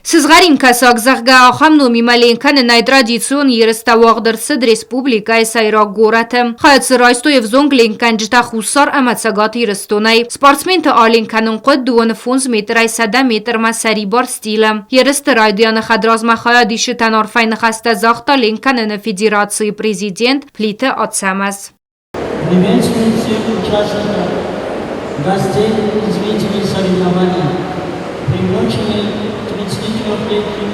Сызгарин касак захга хамну мималенкан найдрадицион ерестауагдыр сид республикай сайрак гораты. Хайт сырайстоев зонгленкан жита хусар амацагат ерестонай. Спортсмен аленканун қод 2 метрай 100 метр ма сарибар стилем. Ерест райдияны хадразма хая диши танарфайн хаста захта ленканын федерации президент плиты отсамаз. Приветствую всех участников, гостей и зрителей соревнований, приуроченной 33-летию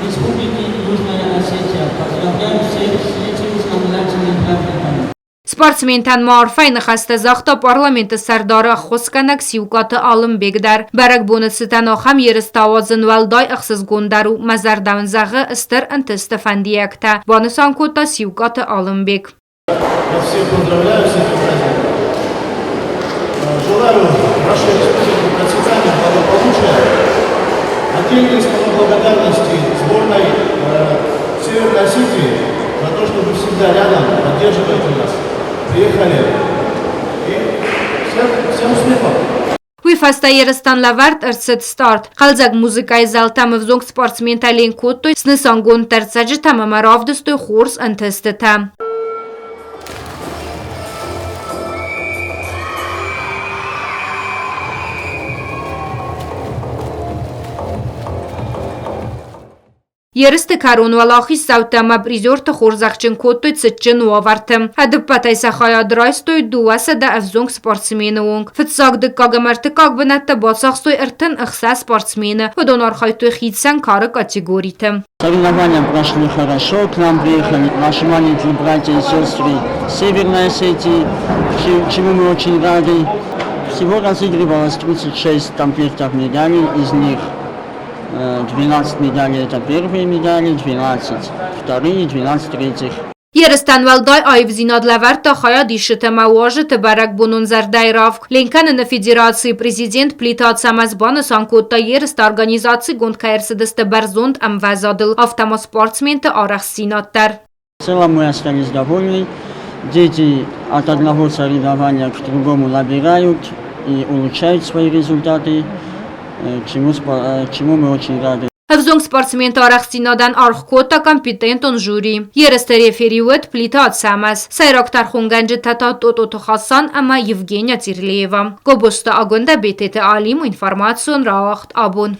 Республики Южная Осетия. Поздравляю всех с этим знаменательным праздником. Спортсментан марфайн хаста захта парламент сардара хусканак сиукаты Алымбекдар. Барак бонусытан ахам ерестауазын валдай ахсыз гондару мазардаун зағы істір антыстыфандиякта. Бонусан кота сиукаты Алымбек. Я всех поздравляю с этим праздником. Желаю вашей республике процветания, благополучия. Отдельные слова благодарности сборной Северной Осетии за то, что вы всегда рядом, поддерживаете нас. Приехали. И всем успехов! Уйфаста ерестан лавард эрцет старт. Халзак музыкай залтам взонг спортсмента ленкоттой снысан гон терцаджи тамама равдыстой хорс антестета. Ересты карун валахи саутама призёрта хорзахчин коттой цитчин уавартым. Адыппатай сахая драйстой дуаса да авзонг спортсмены онг. Фитсак дыккага мартыкак бинатта басахстой эртен ихса спортсмены. Водонар хайтой хитсан кары категоритым. Соревнования прошли хорошо, к нам приехали наши маленькие братья и сестры Северной Осетии, чему мы очень рады. Всего разыгрывалось 36 комплектов медалей, из них 12 медалей это первые медали, 12 вторые, 12 третьих. Ерестан валдай айвзинад лаварта хая дишита маважит барак бунун зардай равк. Ленканын федерации президент плитат самазбаны санкотта ерест организации гонкаерсидысты барзонд амвазадыл автомоспортсменты арах синаттар. В целом мы остались довольны. Дети от одного соревнования к другому набирают и улучшают свои результаты, к чему мы очень рады. Авзонг спортсмен арах синадан архкота компетентон жюри. Ересте рефериует плита отсамаз. Сайрак тархунганджи тата тото хасан ама Евгения Тирлеева. Гобуста агонда бетете алиму информацион раахт абун.